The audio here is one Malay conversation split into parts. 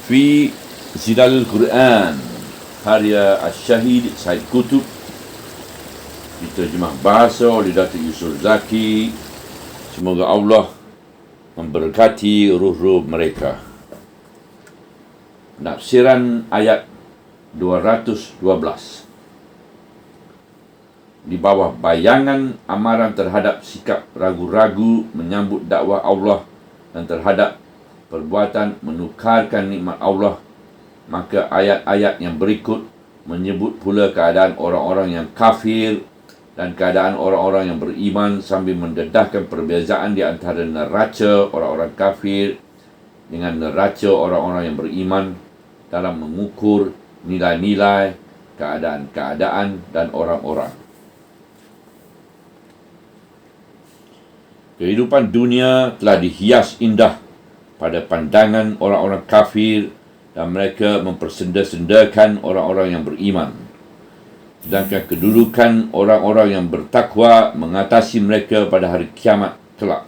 Fi Zilalul Quran, karya Al-Syahid Said Qutb, diterjemah bahasa oleh Datuk Yusof Zaki. Semoga Allah memberkati ruh-ruh mereka. Penafsiran ayat 212. Di bawah bayangan amaran terhadap sikap ragu-ragu menyambut dakwah Allah dan terhadap perbuatan menukarkan nikmat Allah, maka ayat-ayat yang berikut menyebut pula keadaan orang-orang yang kafir dan keadaan orang-orang yang beriman sambil mendedahkan perbezaan di antara neraca orang-orang kafir dengan neraca orang-orang yang beriman dalam mengukur nilai-nilai, keadaan-keadaan dan orang-orang. Kehidupan dunia telah dihias indah pada pandangan orang-orang kafir dan mereka mempersenda-sendakan orang-orang yang beriman. Sedangkan kedudukan orang-orang yang bertakwa mengatasi mereka pada hari kiamat kelak.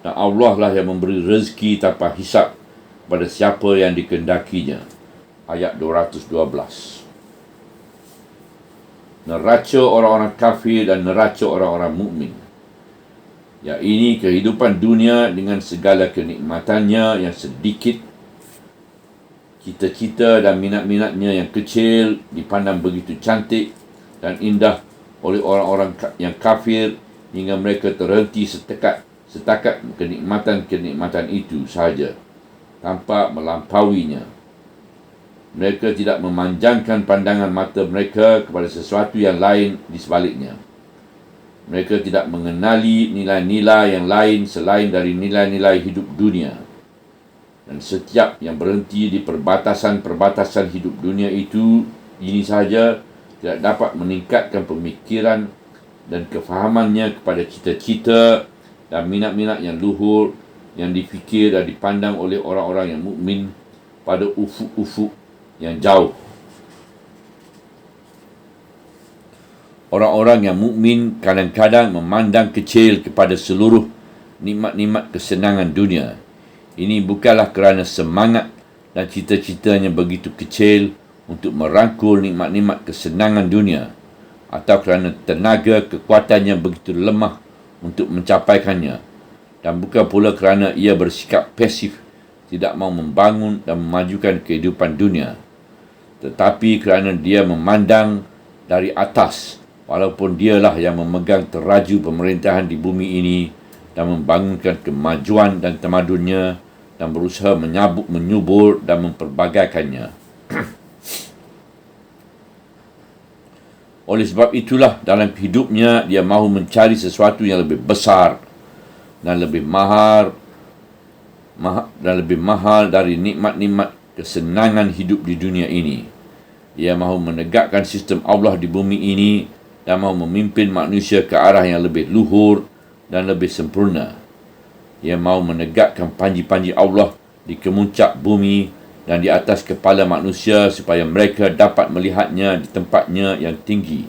Dan Allah lah yang memberi rezeki tanpa hisap kepada siapa yang dikehendakinya. Ayat 212. Neraca orang-orang kafir dan neraca orang-orang mukmin. Ya, ini kehidupan dunia dengan segala kenikmatannya yang sedikit, cita-cita dan minat-minatnya yang kecil dipandang begitu cantik dan indah oleh orang-orang yang kafir hingga mereka terhenti setakat kenikmatan-kenikmatan itu sahaja tanpa melampauinya. Mereka tidak memanjangkan pandangan mata mereka kepada sesuatu yang lain di sebaliknya. Mereka tidak mengenali nilai-nilai yang lain selain dari nilai-nilai hidup dunia. Dan setiap yang berhenti di perbatasan-perbatasan hidup dunia ini sahaja tidak dapat meningkatkan pemikiran dan kefahamannya kepada cita-cita dan minat-minat yang luhur yang difikir dan dipandang oleh orang-orang yang mukmin pada ufuk-ufuk yang jauh. Orang-orang yang mukmin kadang-kadang memandang kecil kepada seluruh nikmat-nikmat kesenangan dunia. Ini bukanlah kerana semangat dan cita-citanya begitu kecil untuk merangkul nikmat-nikmat kesenangan dunia, atau kerana tenaga kekuatannya begitu lemah untuk mencapaikannya, dan bukan pula kerana ia bersikap pasif, tidak mahu membangun dan memajukan kehidupan dunia, tetapi kerana dia memandang dari atas, walaupun dialah yang memegang teraju pemerintahan di bumi ini dan membangunkan kemajuan dan tamadunnya dan berusaha menyubur dan memperbagaikannya. Oleh sebab itulah dalam hidupnya dia mahu mencari sesuatu yang lebih besar dan lebih mahal dari nikmat-nikmat kesenangan hidup di dunia ini. Dia mahu menegakkan sistem Allah di bumi ini dan mahu memimpin manusia ke arah yang lebih luhur dan lebih sempurna. Ia mahu menegakkan panji-panji Allah di kemuncak bumi dan di atas kepala manusia supaya mereka dapat melihatnya di tempatnya yang tinggi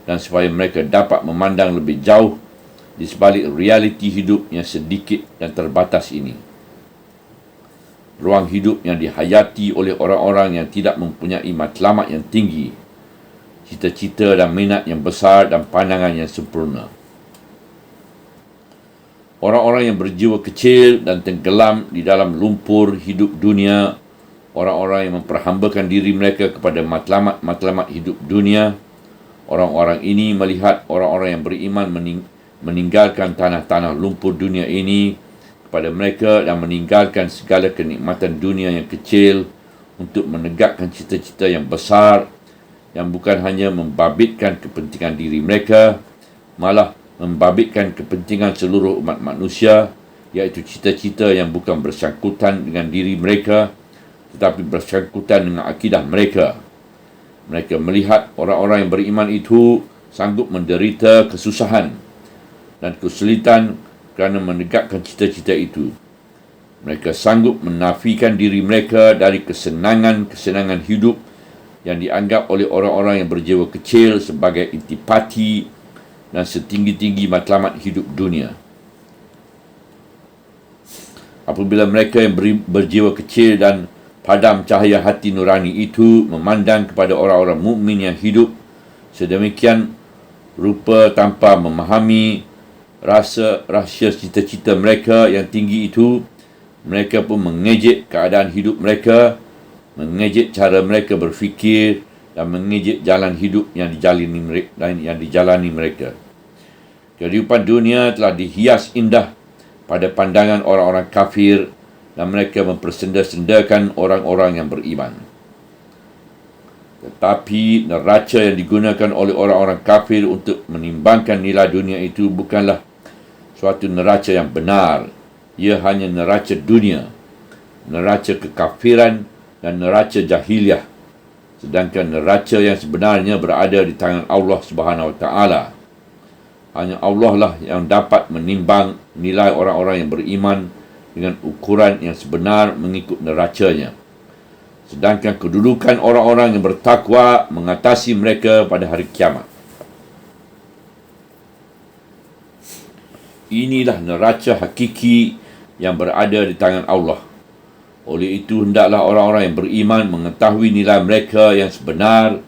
dan supaya mereka dapat memandang lebih jauh di sebalik realiti hidup yang sedikit dan terbatas ini. Ruang hidup yang dihayati oleh orang-orang yang tidak mempunyai matlamat yang tinggi, cita-cita dan minat yang besar dan pandangan yang sempurna. Orang-orang yang berjiwa kecil dan tenggelam di dalam lumpur hidup dunia, orang-orang yang memperhambakan diri mereka kepada matlamat-matlamat hidup dunia, orang-orang ini melihat orang-orang yang beriman meninggalkan tanah-tanah lumpur dunia ini kepada mereka dan meninggalkan segala kenikmatan dunia yang kecil untuk menegakkan cita-cita yang besar yang bukan hanya membabitkan kepentingan diri mereka, malah membabitkan kepentingan seluruh umat manusia, iaitu cita-cita yang bukan bersangkutan dengan diri mereka tetapi bersangkutan dengan akidah mereka. Mereka melihat orang-orang yang beriman itu sanggup menderita kesusahan dan kesulitan kerana menegakkan cita-cita itu. Mereka sanggup menafikan diri mereka dari kesenangan-kesenangan hidup yang dianggap oleh orang-orang yang berjiwa kecil sebagai intipati dan setinggi-tinggi matlamat hidup dunia. Apabila mereka yang berjiwa kecil dan padam cahaya hati nurani itu memandang kepada orang-orang mukmin yang hidup sedemikian rupa tanpa memahami rahsia cita-cita mereka yang tinggi itu. Mereka pun mengejek keadaan hidup mereka, mengejek cara mereka berfikir dan mengejek jalan hidup yang dijalani mereka. Kehidupan dunia telah dihias indah pada pandangan orang-orang kafir dan mereka mempersenda-sendakan orang-orang yang beriman. Tetapi neraca yang digunakan oleh orang-orang kafir untuk menimbangkan nilai dunia itu bukanlah suatu neraca yang benar. Ia hanya neraca dunia, neraca kekafiran dan neraca jahiliah. Sedangkan neraca yang sebenarnya berada di tangan Allah Subhanahu Wa Taala. Hanya Allah lah yang dapat menimbang nilai orang-orang yang beriman dengan ukuran yang sebenar mengikut neracanya. Sedangkan kedudukan orang-orang yang bertakwa mengatasi mereka pada hari kiamat. Inilah neraca hakiki yang berada di tangan Allah. Oleh itu, hendaklah orang-orang yang beriman mengetahui nilai mereka yang sebenar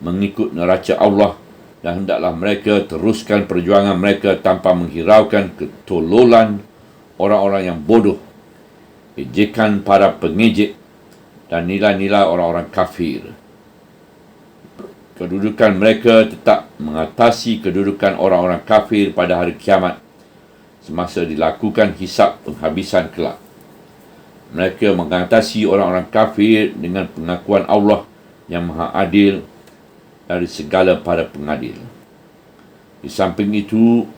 mengikut neraca Allah dan hendaklah mereka teruskan perjuangan mereka tanpa menghiraukan ketololan orang-orang yang bodoh, ejekan para pengejek dan nilai-nilai orang-orang kafir. Kedudukan mereka tetap mengatasi kedudukan orang-orang kafir pada hari kiamat semasa dilakukan hisab penghabisan kelak. Mereka mengatasi orang-orang kafir dengan pengakuan Allah yang maha adil dari segala para pengadil. Di samping itu,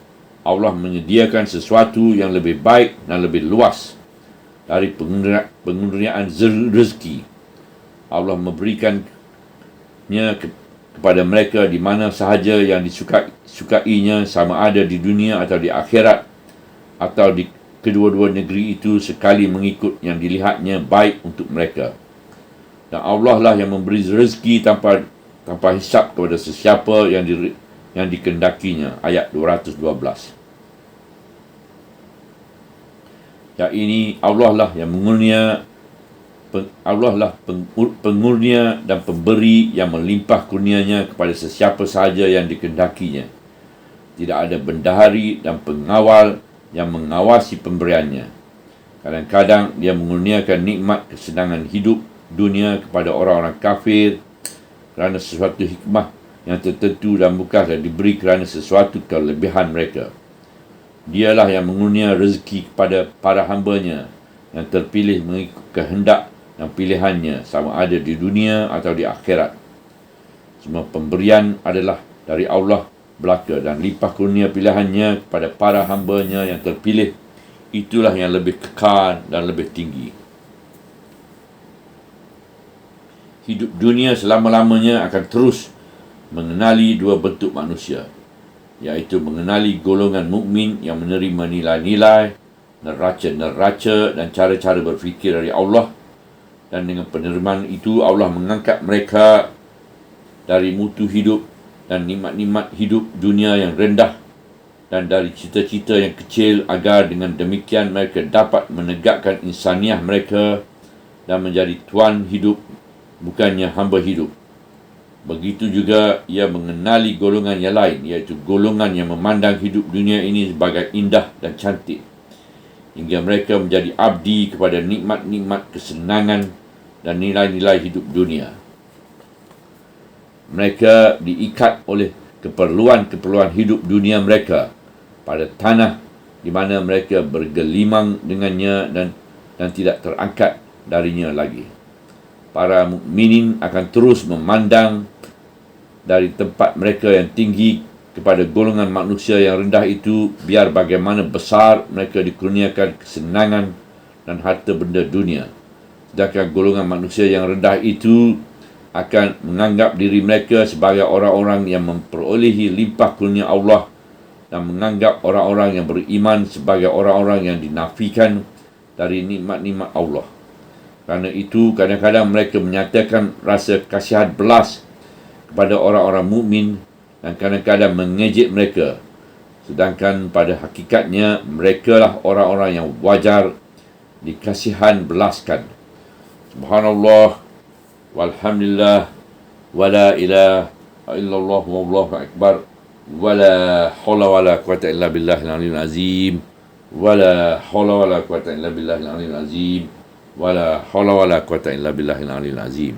Allah menyediakan sesuatu yang lebih baik dan lebih luas dari pengurniaan rezeki. Allah memberikannya kepada mereka di mana sahaja yang disukainya, sama ada di dunia atau di akhirat atau di kedua-dua negeri itu, sekali mengikut yang dilihatnya baik untuk mereka. Dan Allah lah yang memberi rezeki tanpa hisap kepada sesiapa yang dikendakinya. Ayat 212. Ya, ini Allah lah yang mengurnia, Allah lah pengurnia dan pemberi yang melimpah kurnianya kepada sesiapa sahaja yang dikendakinya. Tidak ada bendahari dan pengawal yang mengawasi pemberiannya. Kadang-kadang dia mengurniakan nikmat kesenangan hidup dunia kepada orang-orang kafir kerana sesuatu hikmah yang tertentu dan bukanlah diberi kerana sesuatu kelebihan mereka. Dialah yang mengurnia rezeki kepada para hambanya yang terpilih mengikut kehendak dan pilihannya, sama ada di dunia atau di akhirat. Semua pemberian adalah dari Allah belaka dan limpah kurnia pilihannya kepada para hambanya yang terpilih. Itulah yang lebih kekal dan lebih tinggi. Hidup dunia selama-lamanya akan terus mengenali dua bentuk manusia, iaitu mengenali golongan mukmin yang menerima nilai-nilai, neraca-neraca dan cara-cara berfikir dari Allah, dan dengan penerimaan itu Allah mengangkat mereka dari mutu hidup dan nikmat-nikmat hidup dunia yang rendah dan dari cita-cita yang kecil, agar dengan demikian mereka dapat menegakkan insaniah mereka dan menjadi tuan hidup, bukannya hamba hidup. Begitu juga ia mengenali golongan yang lain, iaitu golongan yang memandang hidup dunia ini sebagai indah dan cantik, hingga mereka menjadi abdi kepada nikmat-nikmat kesenangan dan nilai-nilai hidup dunia. Mereka diikat oleh keperluan-keperluan hidup dunia mereka pada tanah di mana mereka bergelimang dengannya dan tidak terangkat darinya lagi. Para mukminin akan terus memandang dari tempat mereka yang tinggi kepada golongan manusia yang rendah itu, biar bagaimana besar mereka dikurniakan kesenangan dan harta benda dunia. Sedangkan golongan manusia yang rendah itu akan menganggap diri mereka sebagai orang-orang yang memperolehi limpah kurnia Allah dan menganggap orang-orang yang beriman sebagai orang-orang yang dinafikan dari nikmat-nikmat Allah. Kerana itu, kadang-kadang mereka menyatakan rasa kasihan belas kepada orang-orang mukmin dan kadang-kadang mengejek mereka. Sedangkan pada hakikatnya, mereka lah orang-orang yang wajar dikasihan belaskan. Subhanallah, walhamdulillah, wala ilaha illallah, wallahu akbar, wala hawla wala quwata illa billahil aliyyil azim, wala hawla wala quwata illa billahil aliyyil azim, wala hawla wala quwata illa billahil aliyyil azim.